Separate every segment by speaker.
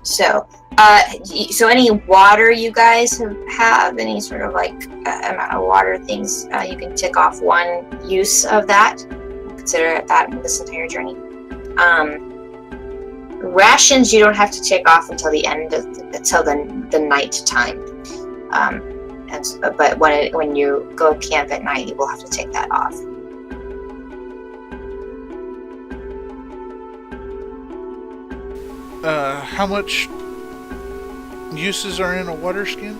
Speaker 1: So any water you guys have, any sort of like amount of water things, you can tick off one use of that. Consider that this entire journey. Rations you don't have to tick off until the end of the night time. But when you go camp at night, you will have to take that off.
Speaker 2: How much uses are in a water skin?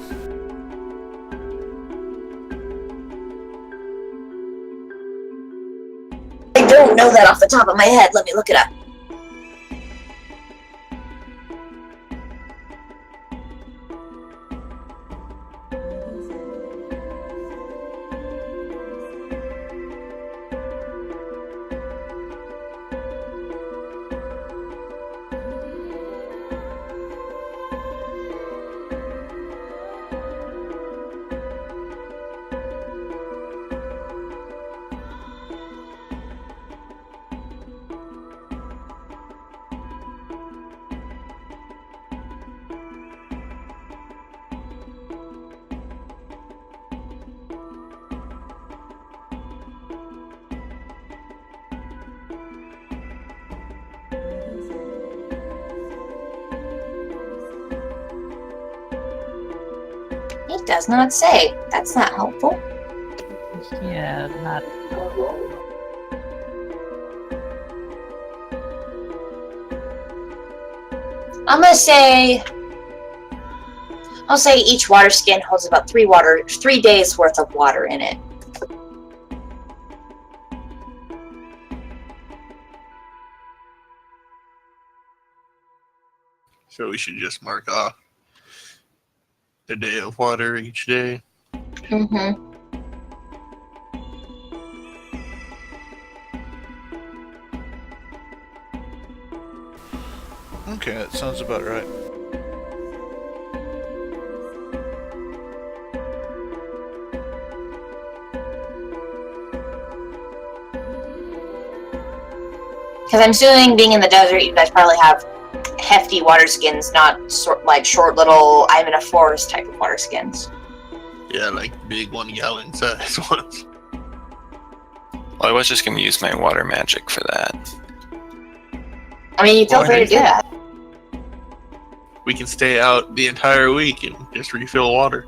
Speaker 1: I don't know that off the top of my head. Let me look it up. It does not say. That's not helpful.
Speaker 3: Yeah, not. I'll say each water skin holds about 3 days worth of water in it.
Speaker 4: So we should just mark off a day of water each day.
Speaker 1: Mm-hmm.
Speaker 2: Okay, that sounds about right.
Speaker 1: Because I'm assuming being in the desert, you guys probably have hefty water skins, not short little I'm in a forest type of water skins.
Speaker 4: Yeah, like big 1 gallon size ones.
Speaker 5: Well, I was just going to use my water magic for that.
Speaker 1: I mean, you feel free to do that.
Speaker 4: We can stay out the entire week and just refill water.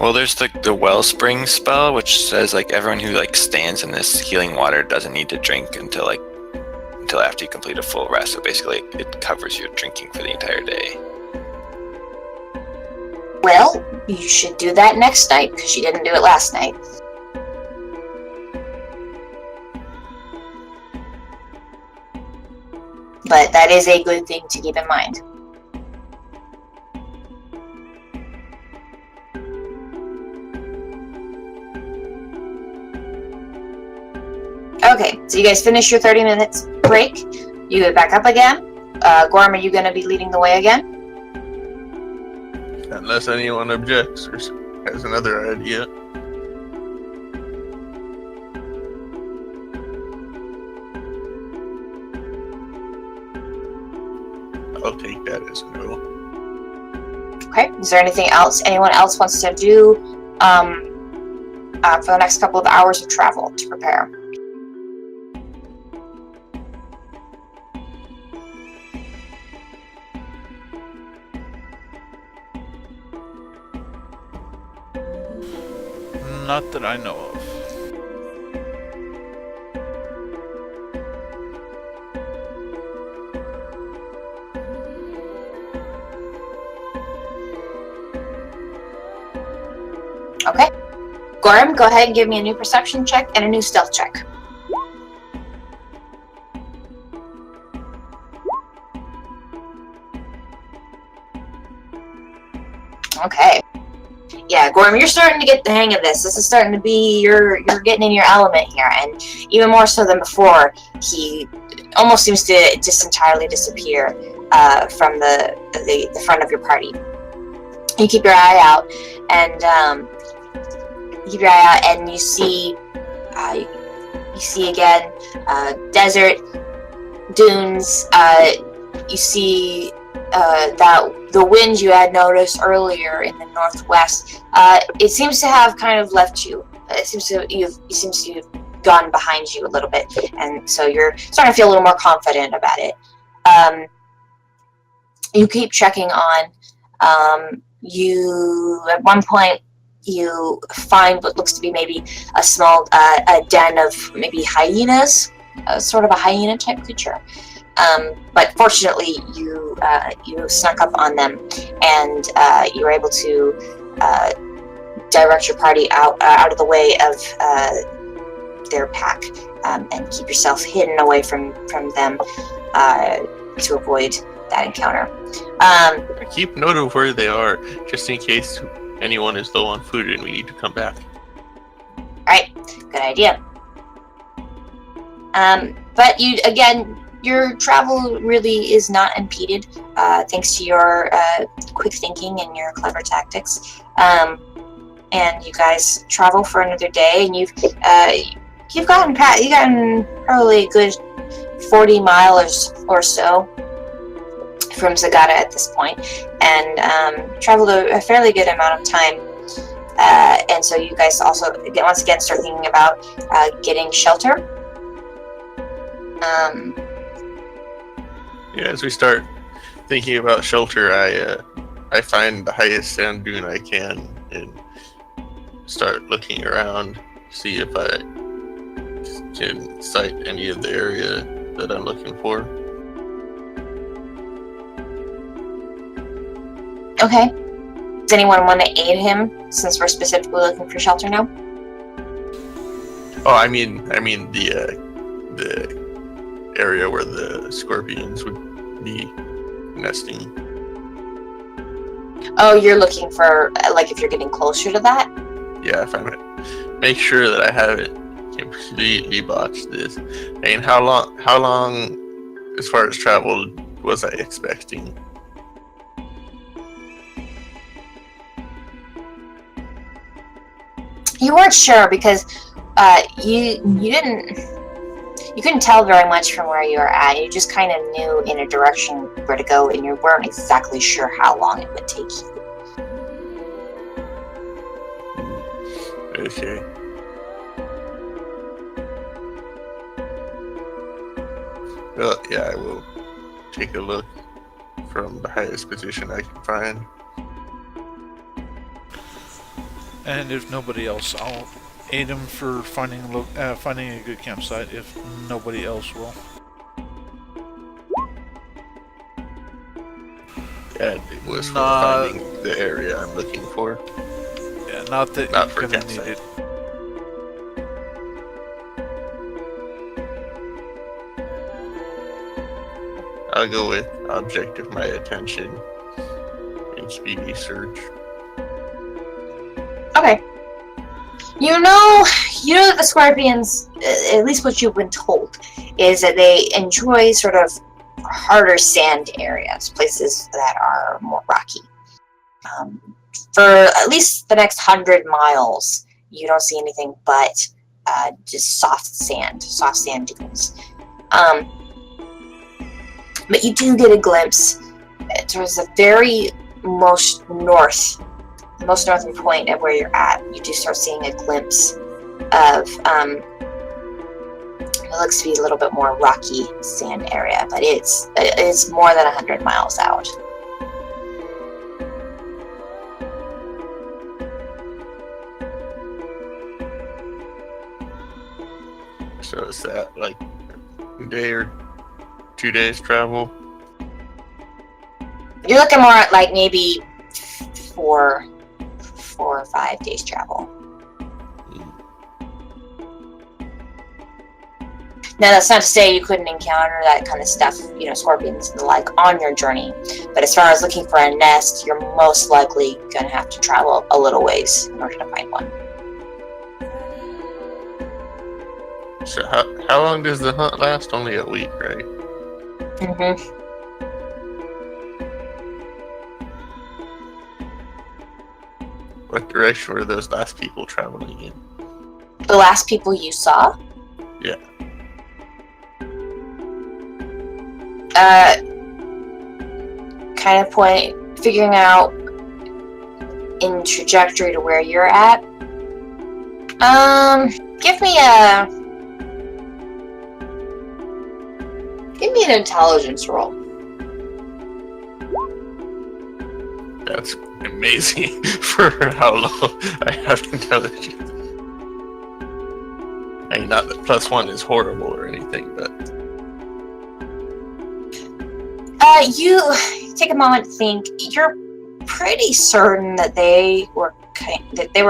Speaker 5: Well, there's the wellspring spell, which says like everyone who like stands in this healing water doesn't need to drink until after you complete a full rest. So basically, it covers your drinking for the entire day.
Speaker 1: Well, you should do that next night because you didn't do it last night. But that is a good thing to keep in mind. Okay, so you guys finish your 30 minutes break. You get back up again. Gorm, are you going to be leading the way again?
Speaker 4: Unless anyone objects or has another idea. I'll take that as a no.
Speaker 1: Okay, is there anything else anyone else wants to do for the next couple of hours of travel to prepare?
Speaker 2: Not that I know of.
Speaker 1: Okay. Gorm, go ahead and give me a new perception check and a new stealth check. Okay. Yeah, Gorm, you're starting to get the hang of this. This is starting to be you're getting in your element here, and even more so than before, he almost seems to just entirely disappear from the front of your party. You keep your eye out, and you see again desert, dunes, you see that the wind you had noticed earlier in the northwest, it seems to have kind of left you. It seems to have gone behind you a little bit, and so you're starting to feel a little more confident about it. You keep checking on. You at one point you find what looks to be maybe a small a den of maybe hyenas, sort of a hyena type creature. But fortunately, you snuck up on them, and you were able to direct your party out of the way of their pack, and keep yourself hidden away from them to avoid that encounter.
Speaker 4: I keep note of where they are, just in case anyone is low on food and we need to come back.
Speaker 1: Right, good idea. But your travel really is not impeded, thanks to your quick thinking and your clever tactics. And you guys travel for another day, and you've gotten probably a good 40 miles or so from Zagahta at this point, and traveled a fairly good amount of time. And so you guys also once again start thinking about getting shelter.
Speaker 4: Yeah, as we start thinking about shelter, I find the highest sand dune I can and start looking around, see if I can sight any of the area that I'm looking for.
Speaker 1: Okay. Does anyone want to aid him, since we're specifically looking for shelter now?
Speaker 4: Oh, I mean the area where the scorpions would be nesting.
Speaker 1: Oh, you're looking for, like, if you're getting closer to that?
Speaker 4: Yeah, if I make sure that I haven't completely botched this. And how long, as far as travel, was I expecting?
Speaker 1: You weren't sure because you couldn't tell very much from where you were at. You just kind of knew in a direction where to go, and you weren't exactly sure how long it would take you.
Speaker 4: Okay. Well, yeah, I will take a look from the highest position I can find.
Speaker 2: And if nobody else, I'll aid him for finding a good campsite if nobody else will.
Speaker 4: And it was for finding the area I'm looking for.
Speaker 2: Yeah, not
Speaker 4: for
Speaker 2: you're gonna need
Speaker 4: campsite.
Speaker 2: it.
Speaker 4: I'll go with object of my attention in speedy search.
Speaker 1: Okay. You know that the scorpions, at least what you've been told, is that they enjoy sort of harder sand areas, places that are more rocky. For at least the next 100 miles, you don't see anything but just soft sand dunes. But you do get a glimpse towards the very most northern point of where you're at. You do start seeing a glimpse of it looks to be a little bit more rocky sand area, but it's more than 100 miles out.
Speaker 4: So is that like a day or 2 days travel?
Speaker 1: You're looking more at like maybe 4 or 5 days travel. Now, that's not to say you couldn't encounter that kind of stuff, scorpions and the like, on your journey. But as far as looking for a nest, you're most likely going to have to travel a little ways in order to find one.
Speaker 4: So how long does the hunt last? Only a week, right?
Speaker 1: Mm-hmm.
Speaker 4: What direction were those last people traveling in?
Speaker 1: The last people you saw?
Speaker 4: Yeah.
Speaker 1: kind of figuring out in trajectory to where you're at. Give me an intelligence roll.
Speaker 4: That's amazing for how low I have intelligence. I mean, not that +1 is horrible or anything, but
Speaker 1: You take a moment to think. You're pretty certain that they were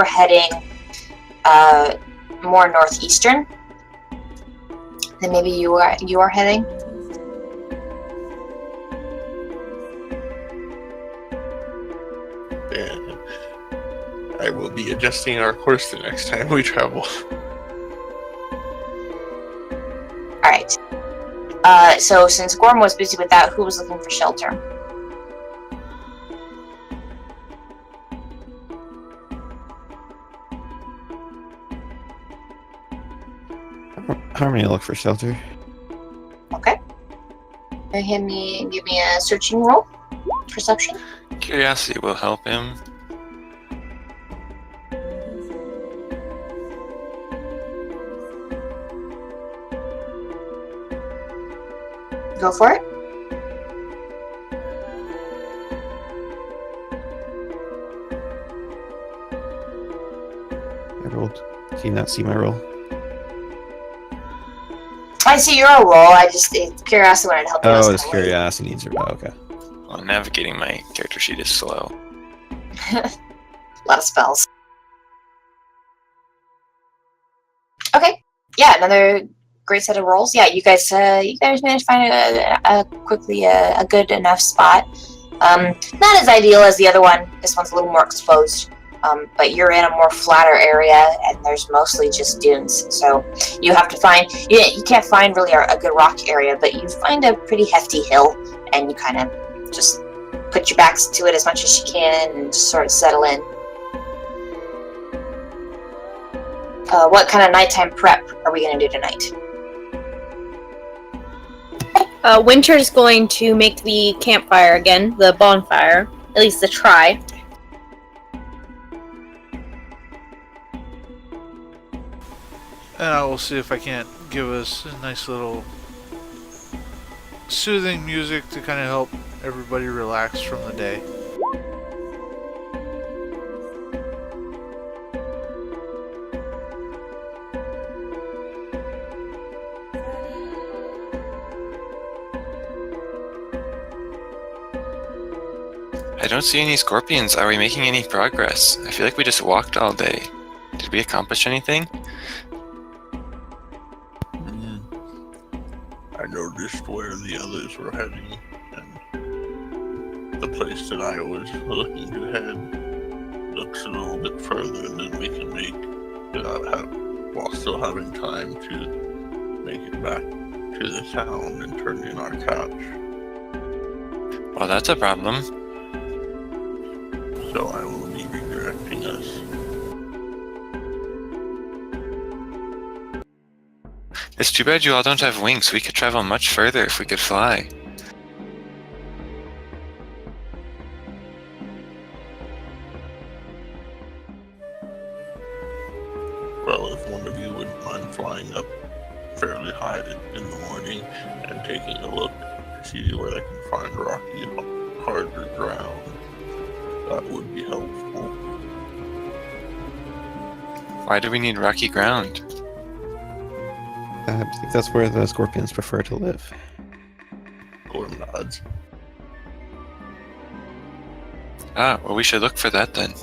Speaker 1: heading more northeastern than maybe you are heading.
Speaker 4: then I will be adjusting our course the next time we travel.
Speaker 1: All right. So since Gorm was busy with that, who was looking for shelter?
Speaker 6: Harmony, look for shelter.
Speaker 1: Okay. Give me a searching roll. Perception.
Speaker 5: Curiosity will help him.
Speaker 1: Go for it.
Speaker 6: I rolled. Can you not see my roll?
Speaker 1: I see your roll. It's curiosity wanted to help you.
Speaker 6: Oh, it's curiosity needs your. Oh, okay.
Speaker 5: Well, navigating my character sheet is slow.
Speaker 1: A lot of spells. Okay. Yeah, another great set of rolls. Yeah, you guys managed to find a good enough spot. Not as ideal as the other one. This one's a little more exposed. But you're in a more flatter area, and there's mostly just dunes. So you have to find. You can't find really a good rock area, but you find a pretty hefty hill, and you kind of just put your backs to it as much as you can, and just sort of settle in. What kind of nighttime prep are we going to do tonight?
Speaker 3: Winter's going to make the campfire again, the bonfire, at least the try.
Speaker 2: And I will see if I can't give us a nice little soothing music to kind of help everybody relax from the day.
Speaker 5: I don't see any scorpions. Are we making any progress? I feel like we just walked all day. Did we accomplish anything?
Speaker 4: I noticed where the others were heading, and the place that I was looking to head looks a little bit further than we can make while still having time to make it back to the town and turn in our couch.
Speaker 5: Well, that's a problem.
Speaker 4: So I will be redirecting us.
Speaker 5: It's too bad you all don't have wings. We could travel much further if we could fly.
Speaker 4: Well, if one of you wouldn't mind flying up fairly high in the morning and taking a look to see where they can find rocky, harder ground, that would be helpful.
Speaker 5: Why do we need rocky ground?
Speaker 6: I think that's where the scorpions prefer to live.
Speaker 4: Gorm nods.
Speaker 5: Ah, well, we should look for that then.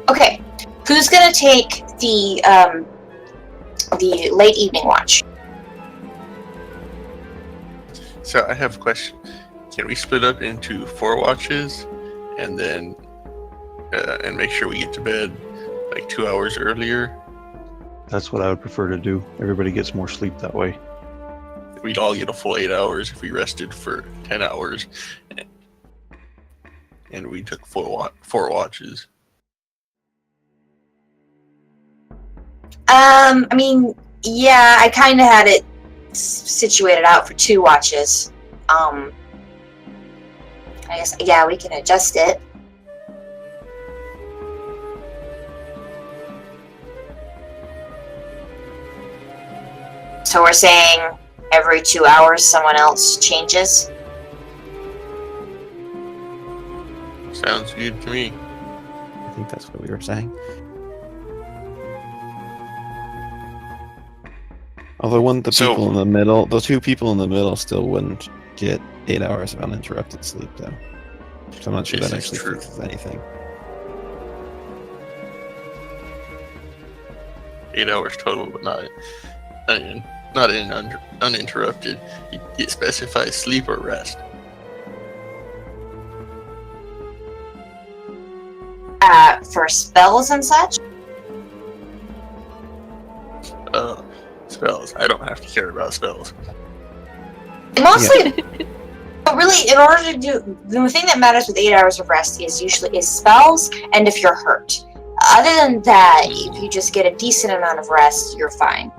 Speaker 1: Okay, who's gonna take the late evening watch?
Speaker 4: So I have a question. Can we split up into 4 watches and then and make sure we get to bed like 2 hours earlier?
Speaker 7: That's what I would prefer to do. Everybody gets more sleep that way.
Speaker 4: We'd all get a full 8 hours if we rested for 10 hours. And we took four watches.
Speaker 1: I mean, yeah, I kind of had it situated out for 2 watches. I guess, yeah, we can adjust it. So we're saying every 2 hours someone else changes?
Speaker 4: Sounds good to me.
Speaker 6: I think that's what we were saying. Although the 2 people in the middle still wouldn't get 8 hours of uninterrupted sleep, though. So I'm not sure
Speaker 4: This
Speaker 6: that
Speaker 4: is
Speaker 6: actually
Speaker 4: true.
Speaker 6: fixes anything.
Speaker 4: 8 hours total, but not uninterrupted. It specifies sleep or rest.
Speaker 1: For spells and such?
Speaker 4: Spells. I don't have to care about spells.
Speaker 1: Mostly, but really, in order to do the thing that matters with 8 hours of rest is usually spells and if you're hurt. Other than that, if you just get a decent amount of rest, you're fine.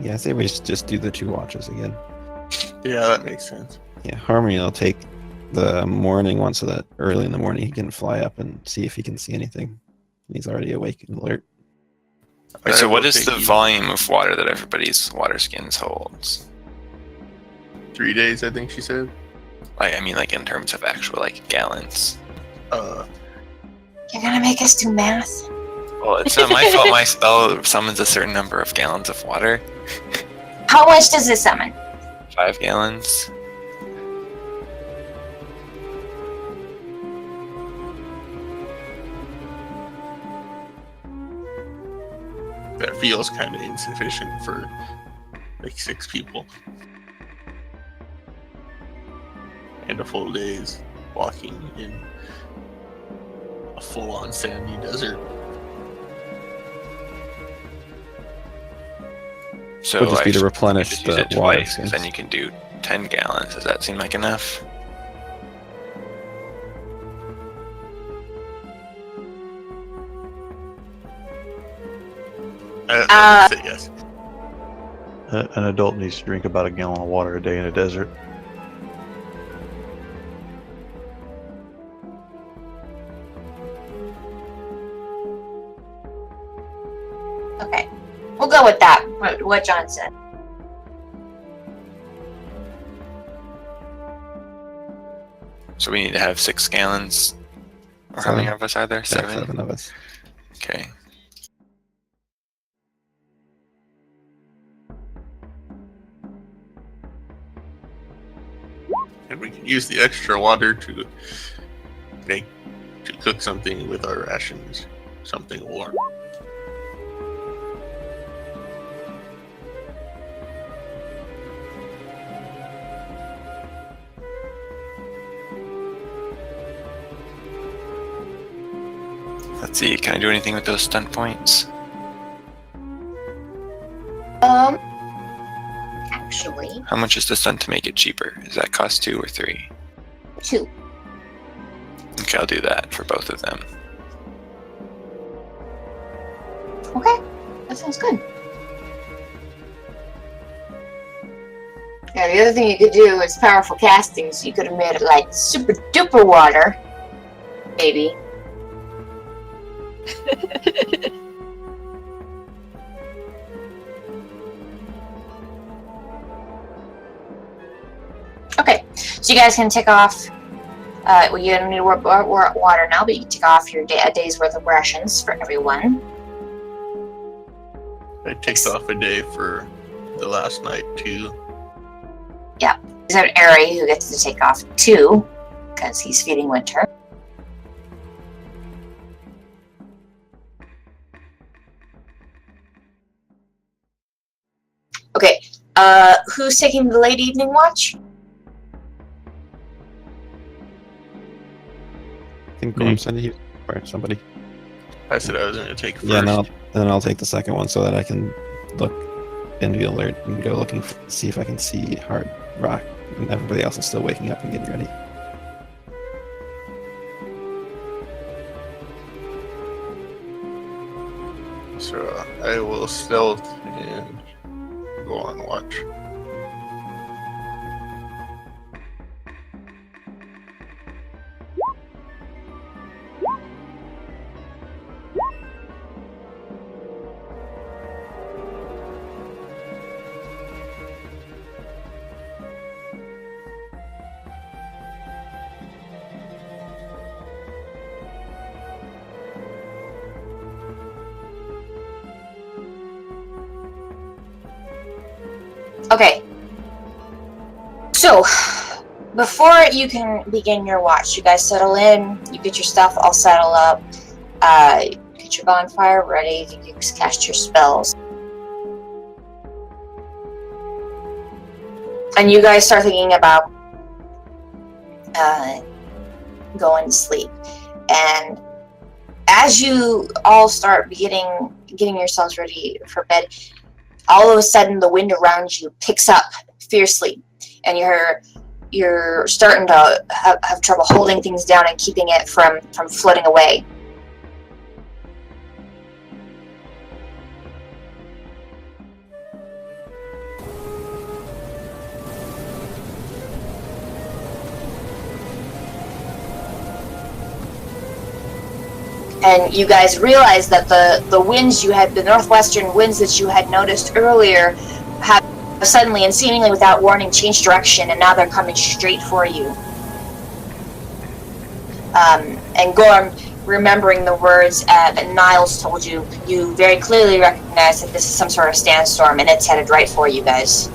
Speaker 6: Yeah, I say we just do the 2 watches again.
Speaker 4: Yeah, that makes sense.
Speaker 6: Yeah, Harmony will take the morning one so that early in the morning he can fly up and see if he can see anything. He's already awake and alert.
Speaker 5: Wait, so
Speaker 4: I
Speaker 5: what
Speaker 4: will
Speaker 5: is
Speaker 4: take
Speaker 5: the
Speaker 4: you
Speaker 5: volume of water that everybody's water skins holds?
Speaker 4: 3 days, I think she said.
Speaker 5: I mean, like in terms of actual like gallons.
Speaker 1: You're gonna make us do math?
Speaker 5: Well, it's not my fault. My spell summons a certain number of gallons of water.
Speaker 1: How much does it summon?
Speaker 5: 5 gallons.
Speaker 4: That feels kind of insufficient for like 6 people. And a full day's walking in a full-on sandy desert.
Speaker 5: So
Speaker 6: Would just be to
Speaker 5: should
Speaker 6: replenish
Speaker 5: just use
Speaker 6: the
Speaker 5: it
Speaker 6: water
Speaker 5: twice, 'cause
Speaker 6: skins.
Speaker 5: then you can do 10 gallons. Does that seem like enough?
Speaker 4: I would say yes.
Speaker 7: An adult needs to drink about a gallon of water a day in a desert.
Speaker 1: Okay, we'll go with that. What John said.
Speaker 5: So we need to have 6 gallons. Or how many of us are there? 7?
Speaker 6: 7 of us.
Speaker 5: Okay.
Speaker 4: And we can use the extra water to cook something with our rations. Something warm.
Speaker 5: Let's see. Can I do anything with those stunt points?
Speaker 1: Actually,
Speaker 5: How much is the stunt to make it cheaper? Does that cost 2 or 3?
Speaker 1: 2.
Speaker 5: Okay, I'll do that for both of them.
Speaker 1: Okay, that sounds good. Yeah, the other thing you could do is powerful casting, so you could have made it like super duper water. Maybe. Okay, so you guys can take off. Well, you don't need to work water now, but you can take off your a day's worth of rations for everyone.
Speaker 4: It takes off a day for the last night too.
Speaker 1: Is that Eri who gets to take off 2 because he's feeding Winter. Okay, who's taking the late evening watch?
Speaker 6: I think Gorm said he or somebody.
Speaker 4: I said I was going to take first.
Speaker 6: Yeah, no, then I'll take the second one so that I can look into the alert and go looking, see if I can see hard rock. And everybody else is still waking up and getting ready.
Speaker 4: So I will stealth and go on watch.
Speaker 1: Okay. So, before you can begin your watch, you guys settle in, you get your stuff all settled up, get your bonfire ready, you can cast your spells. And you guys start thinking about going to sleep. And as you all start getting yourselves ready for bed, all of a sudden the wind around you picks up fiercely, and you're starting to have trouble holding things down and keeping it from floating away. And you guys realize that the winds the northwestern winds that you had noticed earlier have suddenly and seemingly without warning changed direction, and now they're coming straight for you. And Gorm, remembering the words that Niles told you, you very clearly recognize that this is some sort of sandstorm, and it's headed right for you guys.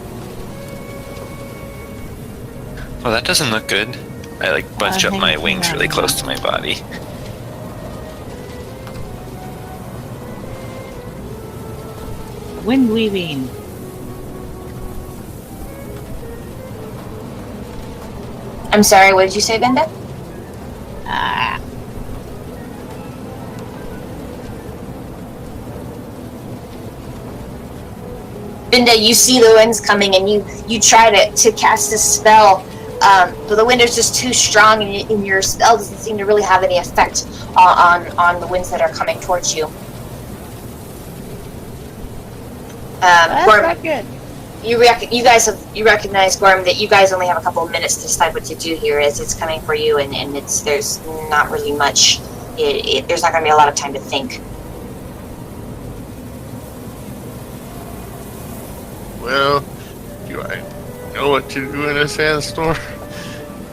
Speaker 5: Well, that doesn't look good. I bunch up my wings really close to my body.
Speaker 8: Wind weaving.
Speaker 1: I'm sorry, what did you say, Vinda? Vinda, you see the winds coming, and you try to cast this spell, but the wind is just too strong, and your spell doesn't seem to really have any effect on the winds that are coming towards you.
Speaker 8: That's
Speaker 1: Gorm,
Speaker 8: not good.
Speaker 1: you recognize, Gorm, that you guys only have a couple of minutes to decide what to do here, as it's coming for you, and there's not really much. There's not going to be a lot of time to think.
Speaker 4: Well, do I know what to do in a sandstorm?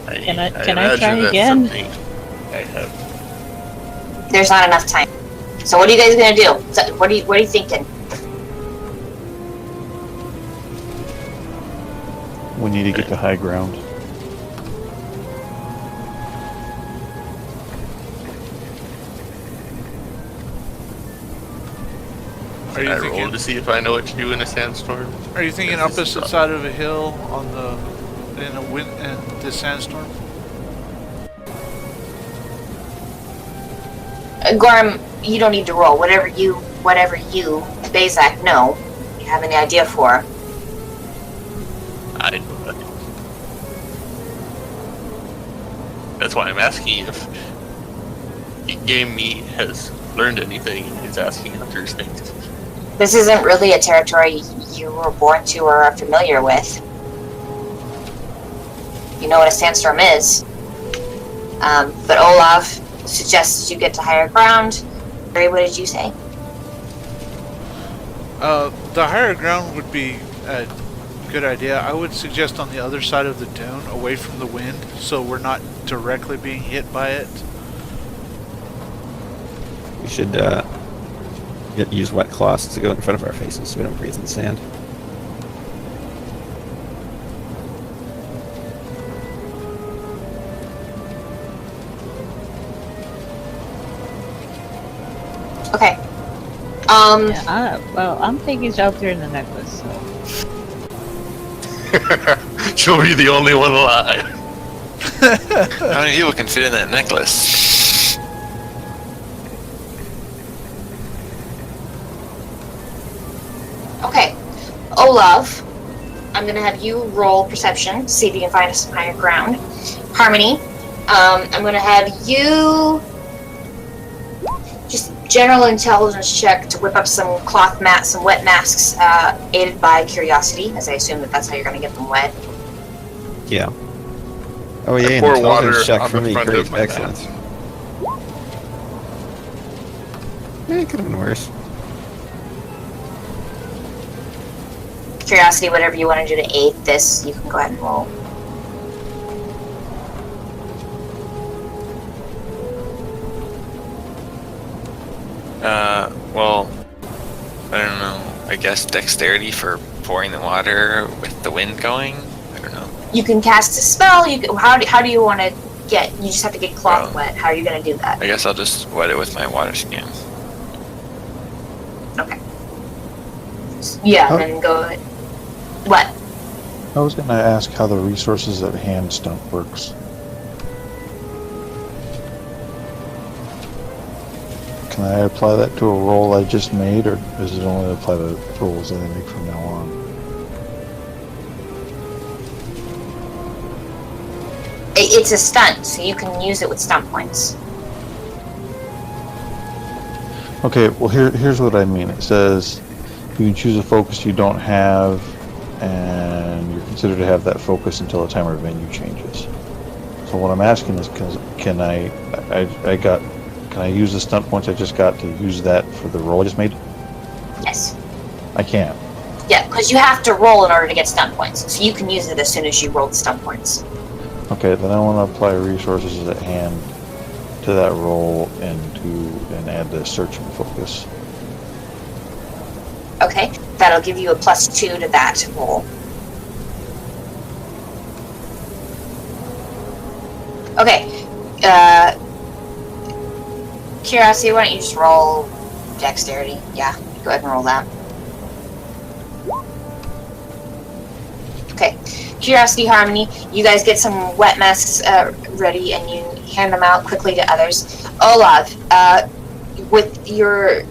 Speaker 8: Can I try
Speaker 4: imagine that's
Speaker 8: again?
Speaker 4: something I have.
Speaker 1: There's not enough time. So what are you guys going to do? So what are you thinking?
Speaker 7: We need to get to high ground.
Speaker 2: Are you
Speaker 4: I roll
Speaker 2: thinking?
Speaker 4: to see if I know what to do in a sandstorm?
Speaker 2: Are you thinking
Speaker 4: This is
Speaker 2: opposite
Speaker 4: tough.
Speaker 2: side of a hill in a wind and the sandstorm?
Speaker 1: Gorm, you don't need to roll. Whatever you, Bazak, know, you have any idea for.
Speaker 4: I know nothing. That's why I'm asking if Game Me has learned anything and is asking others things.
Speaker 1: This isn't really a territory you were born to or are familiar with. You know what a sandstorm is. But Olaf suggests you get to higher ground. Barry, what did you say?
Speaker 2: The higher ground would be a good idea. I would suggest on the other side of the dune, away from the wind, so we're not directly being hit by it.
Speaker 6: We should use wet cloths to go in front of our faces so we don't breathe in the sand.
Speaker 1: Okay.
Speaker 8: Yeah, well, I'm taking shelter in the necklace, so.
Speaker 4: She'll be the only one alive.
Speaker 5: How many people can fit in that necklace?
Speaker 1: Olaf, I'm gonna have you roll perception, see if you can find some higher ground. Harmony, I'm gonna have you just general intelligence check to whip up some cloth mats, some wet masks, aided by curiosity, as I assume that that's how you're gonna get them wet.
Speaker 6: Yeah. Oh yeah, and
Speaker 4: pour
Speaker 6: intelligence
Speaker 4: water
Speaker 6: check
Speaker 4: on
Speaker 6: for
Speaker 4: the
Speaker 6: me.
Speaker 4: front
Speaker 6: Great,
Speaker 4: of my
Speaker 6: excellent. It could have been worse.
Speaker 1: Curiosity, whatever you want to do to aid this, you can go ahead and roll.
Speaker 5: Well, I don't know. I guess dexterity for pouring the water with the wind going? I don't know.
Speaker 1: You can cast a spell. You can, how do you want to get? You just have to get cloth wet. How are you going to do that?
Speaker 5: I guess I'll just wet it with my water skin.
Speaker 1: Okay. Yeah,
Speaker 7: Oh.
Speaker 1: then go ahead. What?
Speaker 7: I was going to ask how the resources at hand stuff works. Can I apply that to a roll I just made, or does it only apply to rolls that I make from now on?
Speaker 1: It's a stunt, so you can use it with stunt points.
Speaker 7: Okay, well here's what I mean. It says you can choose a focus you don't have, and you're considered to have that focus until a time or venue changes. So what I'm asking is, can I use the stunt points I just got to use that for the roll I just made?
Speaker 1: Yes.
Speaker 7: I can't.
Speaker 1: Yeah, because you have to roll in order to get stunt points, so you can use it as soon as you roll the stunt points.
Speaker 7: Okay, then I want to apply resources at hand to that roll and add the search and focus.
Speaker 1: Okay, that'll give you a +2 to that roll. Okay, Curiosity, why don't you just roll dexterity? Yeah, go ahead and roll that. Okay, Curiosity, Harmony, you guys get some wet masks ready and you hand them out quickly to others. Olaf, with your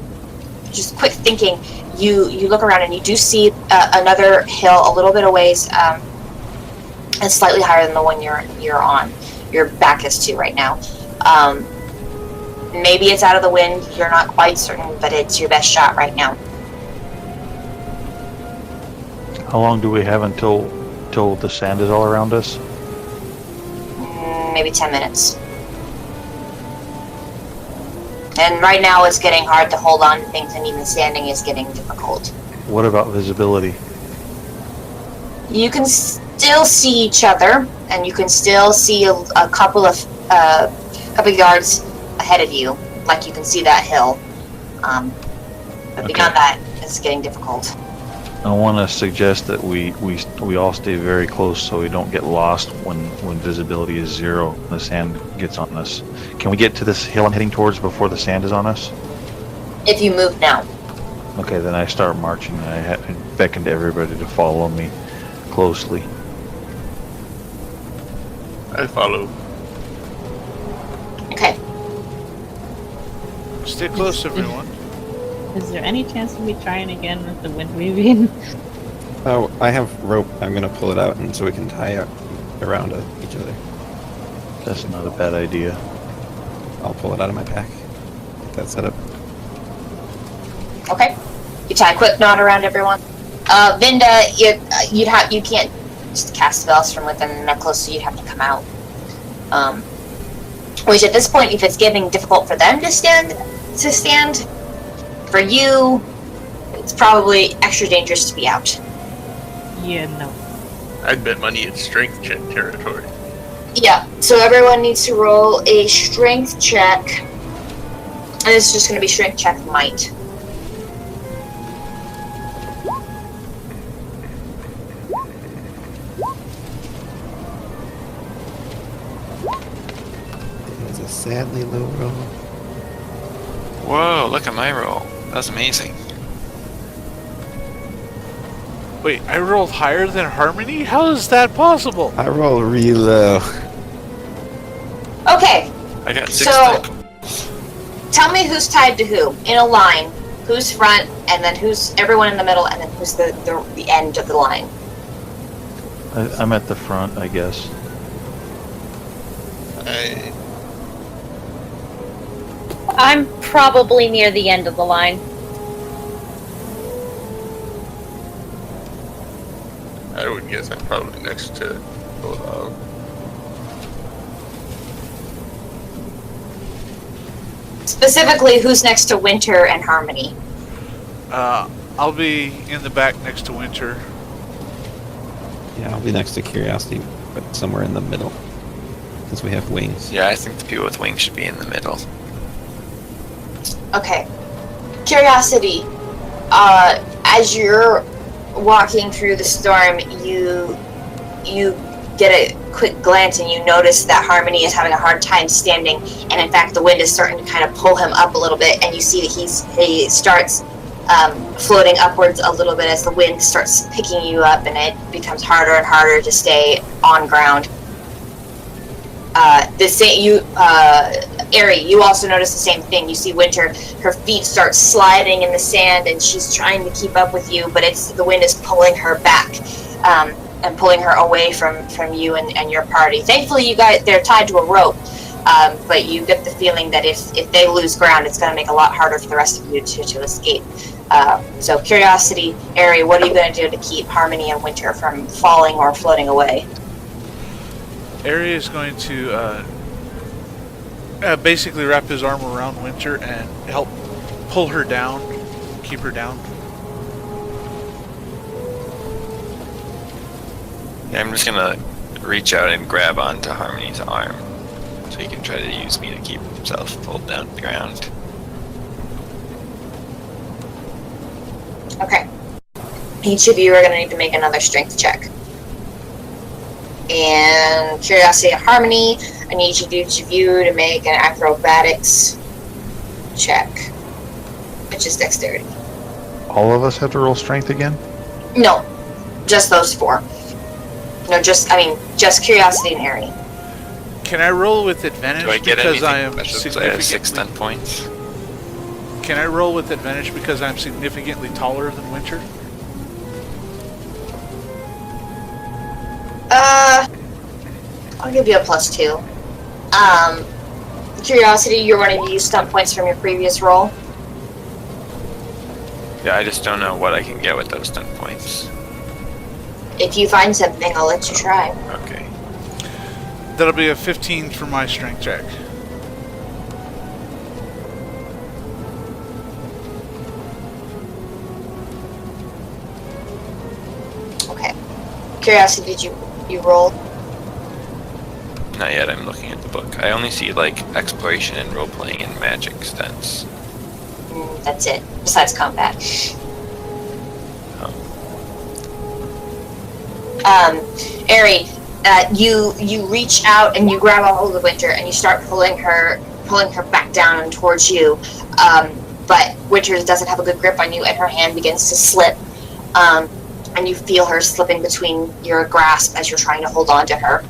Speaker 1: just quick thinking, you look around and you do see another hill a little bit a ways, and slightly higher than the one you're on. Your back is to right now. Maybe it's out of the wind. You're not quite certain, but it's your best shot right now.
Speaker 7: How long do we have until the sand is all around us?
Speaker 1: Maybe 10 minutes. And right now it's getting hard to hold on to things, and even standing is getting difficult.
Speaker 7: What about visibility?
Speaker 1: You can still see each other, and you can still see a couple of yards ahead of you, like you can see that hill. But beyond that, it's getting difficult.
Speaker 7: I want to suggest that we all stay very close so we don't get lost when visibility is 0 and the sand gets on us. Can we get to this hill I'm heading towards before the sand is on us?
Speaker 1: If you move now.
Speaker 7: Okay, then I start marching and I beckon to everybody to follow me closely.
Speaker 4: I follow.
Speaker 1: Okay.
Speaker 2: Stay close, everyone.
Speaker 8: Is there any chance of me trying again with the wind weaving?
Speaker 6: Oh, I have rope. I'm gonna pull it out, and so we can tie it around each other.
Speaker 7: That's not a bad idea.
Speaker 6: I'll pull it out of my pack. Get that set up.
Speaker 1: Okay. You tie a quick knot around everyone. Vinda, you can't just cast spells from within the necklace, so you'd have to come out. Which at this point, if it's getting difficult for them to stand, for you, it's probably extra dangerous to be out.
Speaker 8: Yeah, no.
Speaker 4: I'd bet money it's strength check territory.
Speaker 1: Yeah, so everyone needs to roll a strength check. And it's just going to be strength check might.
Speaker 6: It's a sadly low roll.
Speaker 5: Whoa, look at my roll. That was amazing.
Speaker 2: Wait, I rolled higher than Harmony? How is that possible?
Speaker 6: I roll really low.
Speaker 1: Okay,
Speaker 5: I got 6
Speaker 1: So- tell me who's tied to who, in a line. who's front, and then who's everyone in the middle, and then who's the end of the line.
Speaker 7: I'm at the front, I guess.
Speaker 3: I'm probably near the end of the line.
Speaker 4: I would guess I'm probably next to Bulldog.
Speaker 1: Specifically, who's next to Winter and Harmony?
Speaker 2: I'll be in the back next to Winter.
Speaker 6: Yeah, I'll be next to Curiosity, but somewhere in the middle. Since we have wings.
Speaker 5: Yeah, I think the people with wings should be in the middle.
Speaker 1: Okay. Curiosity, as you're walking through the storm, you get a quick glance and you notice that Harmony is having a hard time standing, and in fact the wind is starting to kind of pull him up a little bit, and you see that he starts floating upwards a little bit as the wind starts picking you up, and it becomes harder and harder to stay on ground. Eri, you also notice the same thing. You see Winter, her feet start sliding in the sand, and she's trying to keep up with you, but the wind is pulling her back, and pulling her away from you and your party. Thankfully, they're tied to a rope, but you get the feeling that if they lose ground, it's going to make a lot harder for the rest of you to escape. So, Curiosity, Eri, what are you going to do to keep Harmony and Winter from falling or floating away?
Speaker 2: Eri is going to basically wrap his arm around Winter and help pull her down, keep her down.
Speaker 5: Yeah, I'm just gonna reach out and grab onto Harmony's arm so he can try to use me to keep himself pulled down to the ground.
Speaker 1: Okay. Each of you are going to need to make another strength check. And Curiosity and Harmony, I need each of you to make an acrobatics check, which is dexterity.
Speaker 7: All of us have to roll strength again?
Speaker 1: No, just those four. No, just Curiosity and Eri.
Speaker 2: Can I roll with advantage
Speaker 5: Do I get
Speaker 2: because I
Speaker 5: anything
Speaker 2: am
Speaker 5: special? I have 6 10 points.
Speaker 2: Can I roll with advantage because I'm significantly taller than Winter?
Speaker 1: I'll give you a +2. Curiosity, you're wanting to use stunt points from your previous roll.
Speaker 5: Yeah, I just don't know what I can get with those 10 points.
Speaker 1: If you find something, I'll let you try.
Speaker 5: Okay.
Speaker 2: That'll be a 15 for my strength check.
Speaker 1: Okay. Curiosity, did you roll?
Speaker 5: Not yet, I'm looking at the book. I only see, like, exploration and role-playing and magic stunts.
Speaker 1: That's it, besides combat. Eri, you reach out and you grab a hold of Winter and you start pulling her back down and towards you. But Winter doesn't have a good grip on you, and her hand begins to slip. And you feel her slipping between your grasp as you're trying to hold on to her.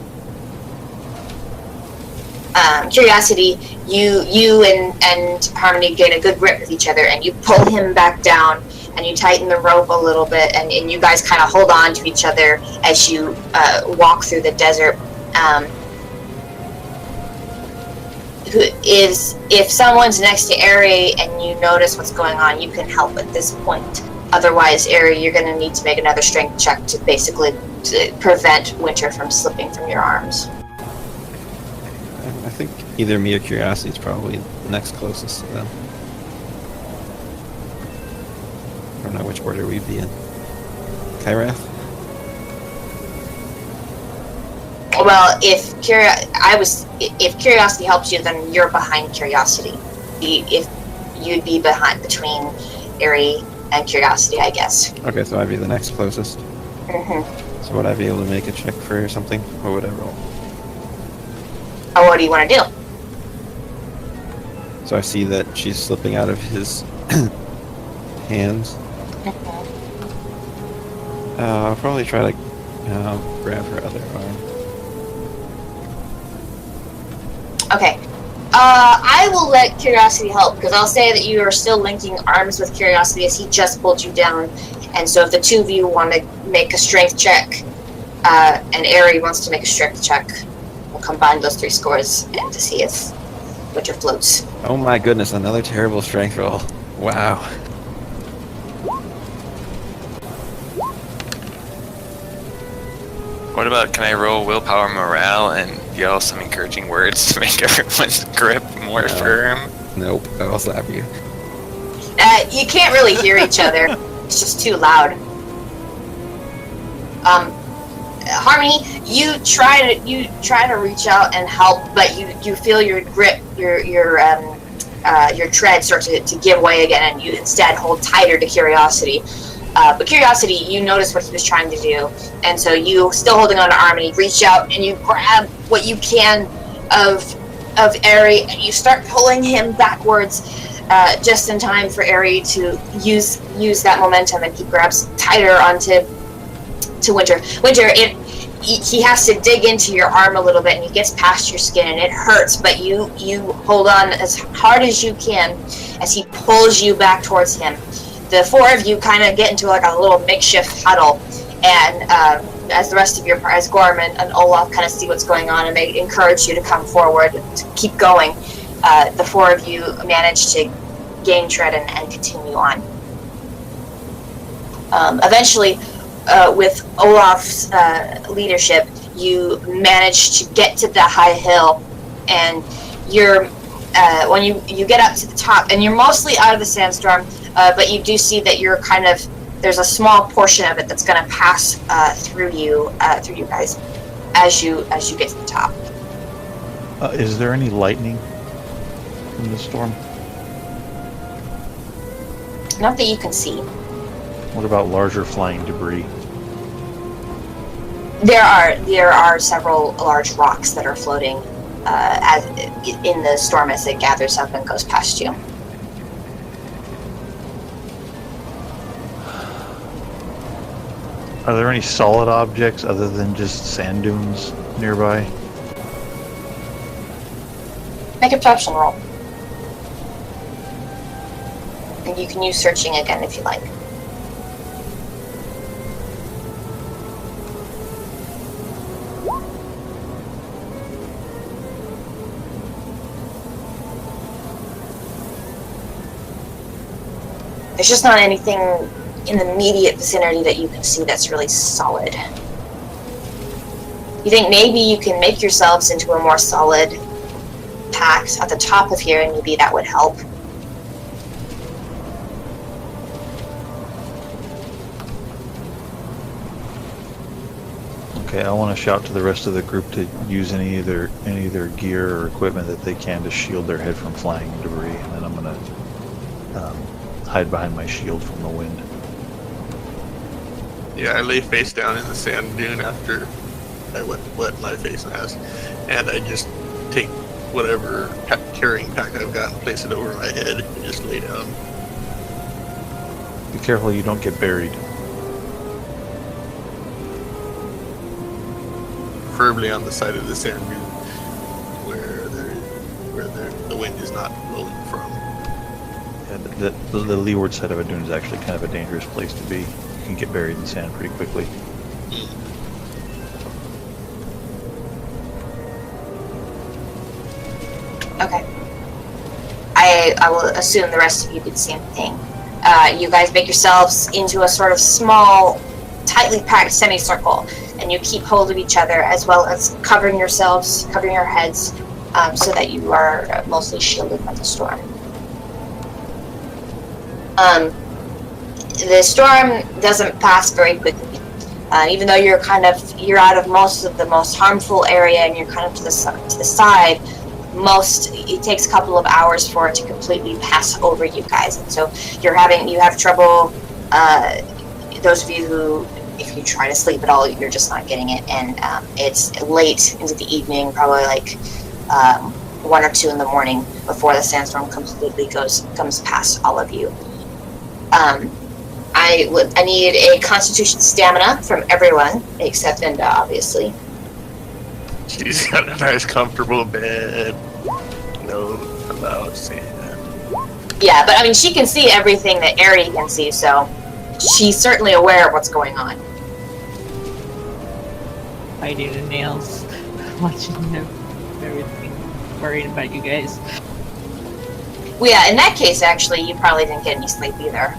Speaker 1: Curiosity, you and Harmony gain a good grip with each other, and you pull him back down, and you tighten the rope a little bit, and you guys kind of hold on to each other as you walk through the desert. If someone's next to Eri and you notice what's going on, you can help at this point. Otherwise, Eri, you're going to need to make another strength check to basically prevent Winter from slipping from your arms.
Speaker 6: I think either me or Curiosity is probably the next closest to them. I don't know which order we'd be in. Kyrath?
Speaker 1: Well, if Curiosity helps you, then you're behind Curiosity. If you'd be between Eri and Curiosity, I guess.
Speaker 6: Okay, so I'd be the next closest.
Speaker 1: Mm-hmm.
Speaker 6: So would I be able to make a check for something? Or would I roll?
Speaker 1: Oh, what do you want to do?
Speaker 6: So I see that she's slipping out of his hands. I'll probably try to grab her other arm.
Speaker 1: Okay. I will let Curiosity help, because I'll say that you are still linking arms with Curiosity as he just pulled you down. And so if the two of you want to make a strength check, and Eri wants to make a strength check, we'll combine those 3 scores and to see if Winter floats.
Speaker 6: Oh my goodness, another terrible strength roll. Wow.
Speaker 5: What about, can I roll willpower morale and yell some encouraging words to make everyone's grip more firm?
Speaker 6: Nope, I'll slap you.
Speaker 1: You can't really hear each other. It's just too loud. Harmony, you try to reach out and help, but you feel your grip, your tread start to give way again, and you instead hold tighter to Curiosity. But Curiosity, you notice what he was trying to do, and so you, still holding on to Harmony, reach out and you grab what you can of Eri, and you start pulling him backwards, just in time for Eri to use that momentum, and he grabs tighter onto Winter. Winter, he has to dig into your arm a little bit, and he gets past your skin, and it hurts, but you hold on as hard as you can as he pulls you back towards him. The 4 of you kind of get into like a little makeshift huddle, and as the rest of as Gorm and Olaf kind of see what's going on, and they encourage you to come forward, to keep going, the 4 of you manage to gain tread and continue on. Eventually, with Olaf's leadership, you manage to get to the high hill, and you're when you get up to the top, and you're mostly out of the sandstorm, but you do see that you're kind of, there's a small portion of it that's going to pass through you guys as you get to the top.
Speaker 7: Is there any lightning in the storm?
Speaker 1: Not that you can see.
Speaker 7: What about larger flying debris?
Speaker 1: There are several large rocks that are floating in the storm as it gathers up and goes past you.
Speaker 7: Are there any solid objects other than just sand dunes nearby?
Speaker 1: Make a perception roll. And you can use searching again if you like. There's just not anything in the immediate vicinity that you can see that's really solid. You think maybe you can make yourselves into a more solid pact at the top of here, and maybe that would help.
Speaker 7: Okay, I want to shout to the rest of the group to use any of their gear or equipment that they can to shield their head from flying debris, and then I'm going to hide behind my shield from the wind.
Speaker 4: Yeah, I lay face down in the sand dune after I wet my face and ass, and I just take whatever carrying pack I've got and place it over my head and just lay down.
Speaker 7: Be careful you don't get buried.
Speaker 4: Preferably on the side of the sand dune where the wind is not blowing from.
Speaker 7: Yeah, the leeward side of a dune is actually kind of a dangerous place to be. You can get buried in sand pretty quickly.
Speaker 1: Okay. I will assume the rest of you did the same thing. You guys make yourselves into a sort of small, tightly packed semicircle, and you keep hold of each other, as well as covering your heads, so that you are mostly shielded by the storm. The storm doesn't pass very quickly. Even though you're out of most of the most harmful area, and you're kind of to the side, it takes a couple of hours for it to completely pass over you guys. And so you have trouble, those of you who, if you try to sleep at all, you're just not getting it. And it's late into the evening, probably like 1 or 2 in the morning, before the sandstorm completely comes past all of you. I need a Constitution stamina from everyone except Vinda, obviously.
Speaker 4: She's got a nice, comfortable bed. know about sand.
Speaker 1: Yeah, but I mean, she can see everything that Eri'theas can see, so she's certainly aware of what's going on.
Speaker 8: Biting the nails, watching everything, worried about you guys.
Speaker 1: Well, yeah, in that case, actually, you probably didn't get any sleep either.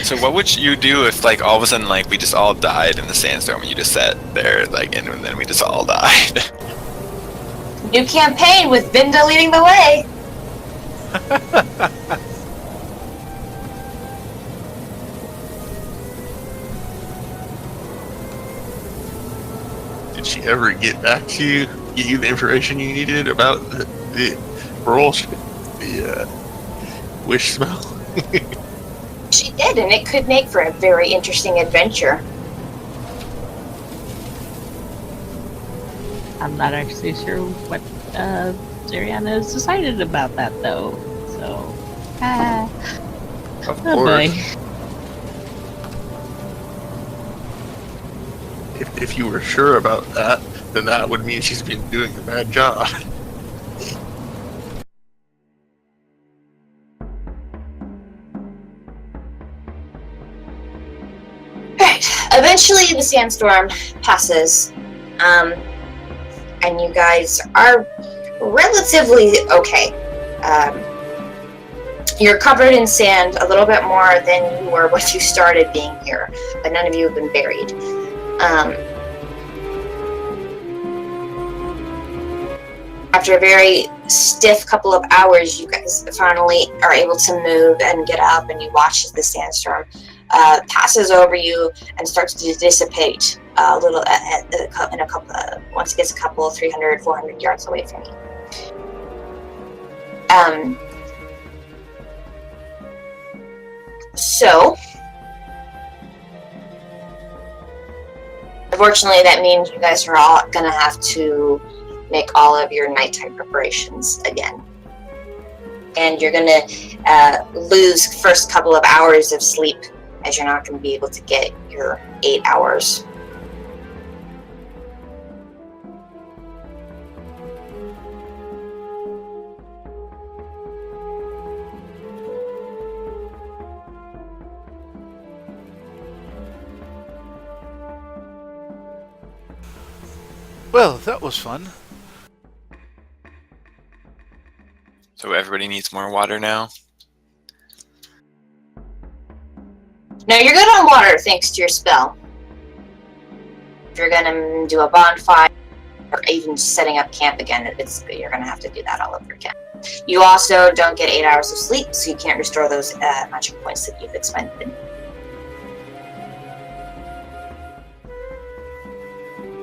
Speaker 5: So what would you do if, like, all of a sudden, like, we just all died in the sandstorm and you just sat there, like, and then we just all died?
Speaker 1: New campaign with Vinda leading the way!
Speaker 4: Did she ever get back to you, give you the information you needed about the roll, the wish spell?
Speaker 1: She did, and it could make for a very interesting adventure.
Speaker 8: I'm not actually sure what Zariana has decided about that, though. So,
Speaker 4: Of
Speaker 8: oh
Speaker 4: course.
Speaker 8: boy.
Speaker 4: If you were sure about that, then that would mean she's been doing a bad job.
Speaker 1: Right. Eventually, the sandstorm passes, and you guys are relatively okay. You're covered in sand a little bit more than you were when you started being here, but none of you have been buried. After a very stiff couple of hours, you guys finally are able to move and get up, and you watch as the sandstorm passes over you and starts to dissipate a little in a couple once it gets a couple 300, 400 yards away from you. So, unfortunately, that means you guys are all gonna have to make all of your nighttime preparations again. And you're gonna lose the first couple of hours of sleep, as you're not gonna be able to get your 8 hours.
Speaker 2: Well, that was fun.
Speaker 5: So everybody needs more water now?
Speaker 1: Now you're good on water thanks to your spell. If you're gonna do a bonfire or even setting up camp again, you're gonna have to do that all over again. You also don't get 8 hours of sleep, so you can't restore those magic points that you've expended.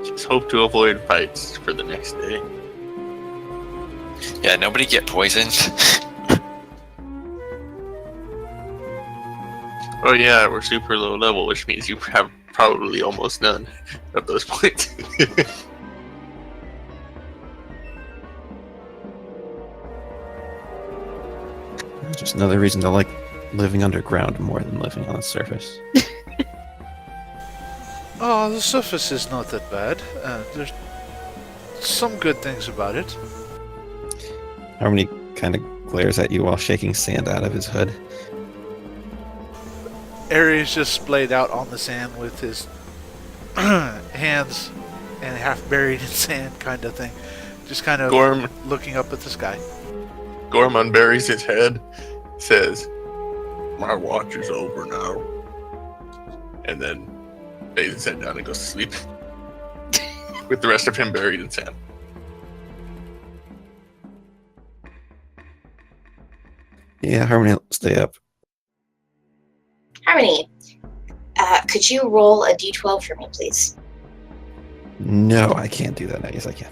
Speaker 4: Just hope to avoid fights for the next day.
Speaker 5: Yeah, nobody get poisoned.
Speaker 4: Oh yeah, we're super low level, which means you have probably almost none of those points.
Speaker 6: Just another reason to like living underground more than living on the surface.
Speaker 2: Oh, the surface is not that bad. There's some good things about it.
Speaker 6: Harmony kind of glares at you while shaking sand out of his hood.
Speaker 2: Ares just splayed out on the sand with his hands and half buried in sand kind of thing. Just kind of
Speaker 4: Gorm
Speaker 2: looking up at the sky.
Speaker 4: Gorm unburies his head, says, "My watch is over now," and then lays his head down and goes to sleep. With the rest of him buried in sand.
Speaker 6: Yeah, Harmony will stay up.
Speaker 1: Harmony, could you roll a d12 for me, please?
Speaker 6: No, I can't do that now. Yes, I can.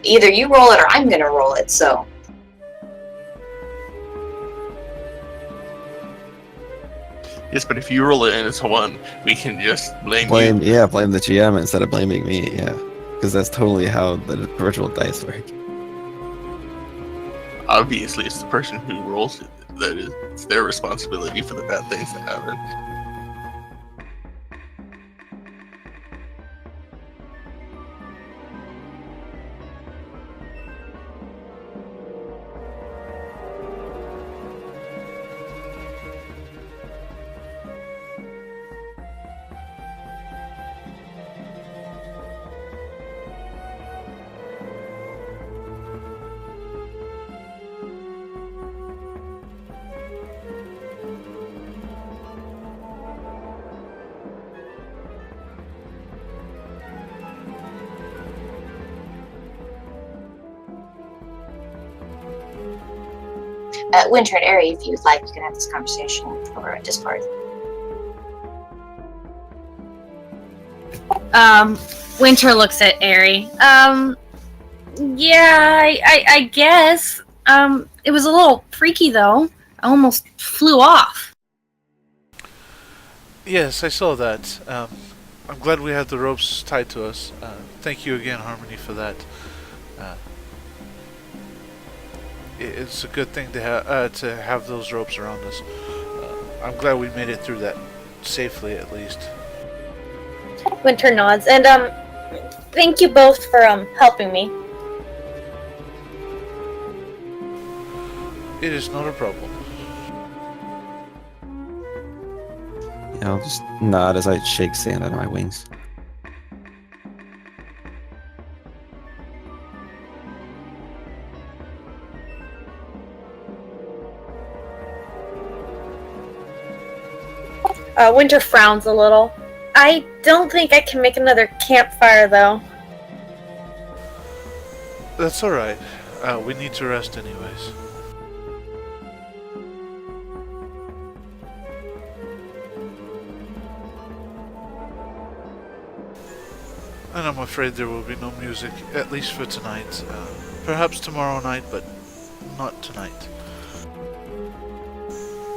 Speaker 1: Either you roll it or I'm gonna roll it, so.
Speaker 4: Yes, but if you roll it and it's a 1, we can just blame
Speaker 6: Blame
Speaker 4: you.
Speaker 6: the GM instead of blaming me. Yeah, because that's totally how the virtual dice work.
Speaker 4: Obviously, it's the person who rolls it that is it's their responsibility for the bad things that happen.
Speaker 1: Winter and Eri, if you'd like, you can have this conversation over at Discord.
Speaker 8: Winter looks at Eri. Yeah, I guess. It was a little freaky though. I almost flew off.
Speaker 2: Yes, I saw that. I'm glad we had the ropes tied to us. Thank you again, Harmony, for that. It's a good thing to have those ropes around us. I'm glad we made it through that safely, at least.
Speaker 3: Winter nods, and thank you both for helping me.
Speaker 2: It is not a problem.
Speaker 6: Yeah, I'll just nod as I shake sand out of my wings.
Speaker 3: Winter frowns a little. I don't think I can make another campfire, though.
Speaker 2: That's alright. We need to rest anyways. And I'm afraid there will be no music, at least for tonight. Perhaps tomorrow night, but not tonight.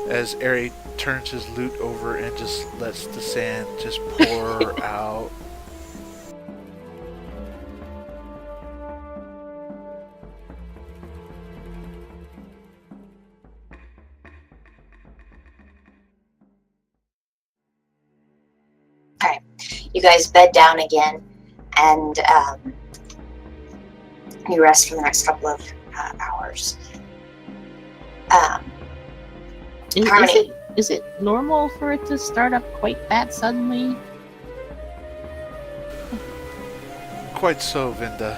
Speaker 2: As Eri turns his lute over and just lets the sand just pour out.
Speaker 1: Okay, you guys bed down again, and you rest for the next couple of hours. Harmony.
Speaker 8: Is it normal for it to start up quite that suddenly?
Speaker 2: Quite so, Vinda.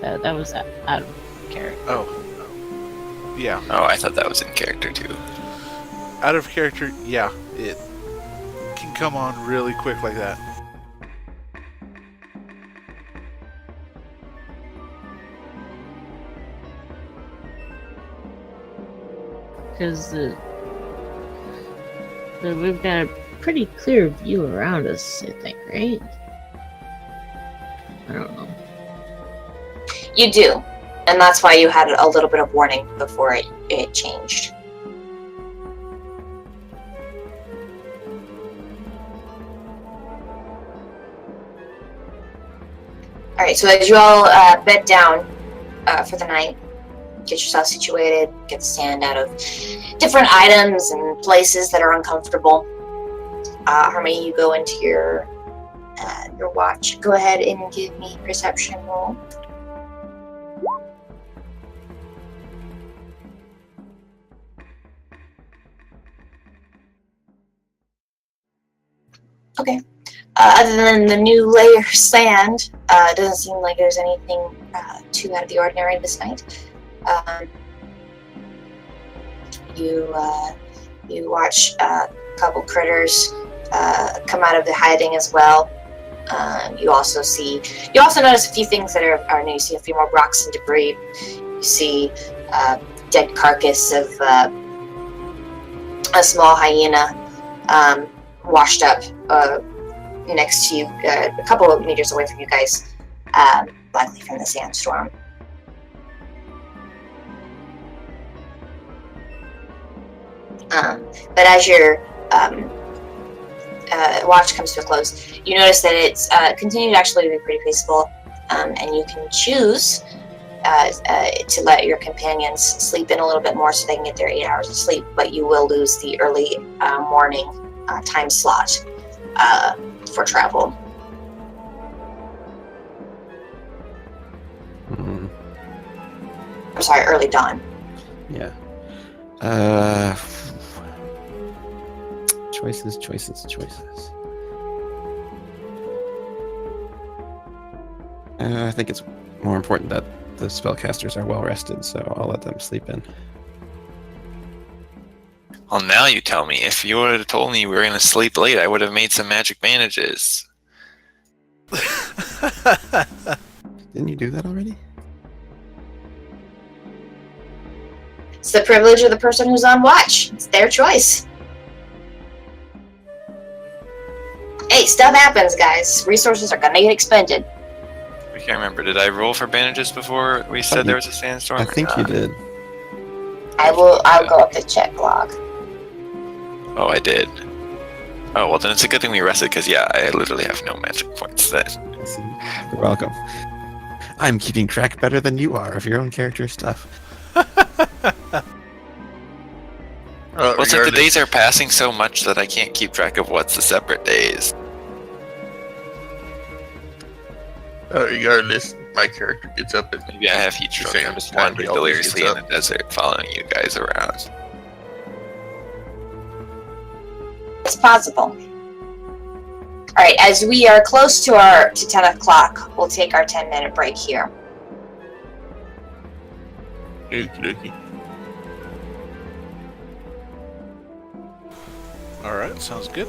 Speaker 8: That was out of character.
Speaker 2: Oh. Yeah.
Speaker 5: Oh, I thought that was in character too.
Speaker 2: Out of character, yeah. It can come on really quick like that.
Speaker 8: Because we've got a pretty clear view around us, I think, right? I don't know.
Speaker 1: You do, and that's why you had a little bit of warning before it changed. Alright, so as you all bed down for the night, get yourself situated, get the sand out of different items and places that are uncomfortable. Harmony, you go into your watch. Go ahead and give me a perception roll. Okay. Other than the new layer of sand, it doesn't seem like there's anything too out of the ordinary this night. You watch a couple critters come out of the hiding as well. You also notice a few things that are new. You see a few more rocks and debris. You see a dead carcass of a small hyena washed up next to you, a couple of meters away from you guys, likely from the sandstorm. But as your watch comes to a close, you notice that it's continued actually to be pretty peaceful, and you can choose to let your companions sleep in a little bit more so they can get their 8 hours of sleep, but you will lose the early morning time slot for travel. I'm sorry, early dawn.
Speaker 6: Yeah. Choices. I think it's more important that the spellcasters are well rested, so I'll let them sleep in.
Speaker 5: Well, now you tell me. If you would have told me we were going to sleep late, I would have made some magic bandages.
Speaker 6: Didn't you do that already?
Speaker 1: It's the privilege of the person who's on watch. It's their choice. Hey, stuff happens, guys. Resources are gonna get expended.
Speaker 5: I can't remember. Did I roll for bandages before we said there was a sandstorm?
Speaker 6: I think you did.
Speaker 1: I'll go up the check log.
Speaker 5: Oh, I did. Oh, well, then it's a good thing we rested, because, yeah, I literally have no magic points then.
Speaker 6: You're welcome. I'm keeping track better than you are of your own character stuff.
Speaker 5: Well, it's like the days are passing so much that I can't keep track of what's the separate days.
Speaker 4: Regardless, my character gets up at
Speaker 5: Maybe I have heat stroke.
Speaker 4: Same
Speaker 5: I'm just
Speaker 4: time
Speaker 5: wandering
Speaker 4: he always
Speaker 5: deliriously
Speaker 4: gets
Speaker 5: in the desert, following you guys around.
Speaker 1: It's possible. Alright, as we are close to 10 o'clock, we'll take our 10-minute break here.
Speaker 4: Okey-dokey.
Speaker 2: Alright, sounds good.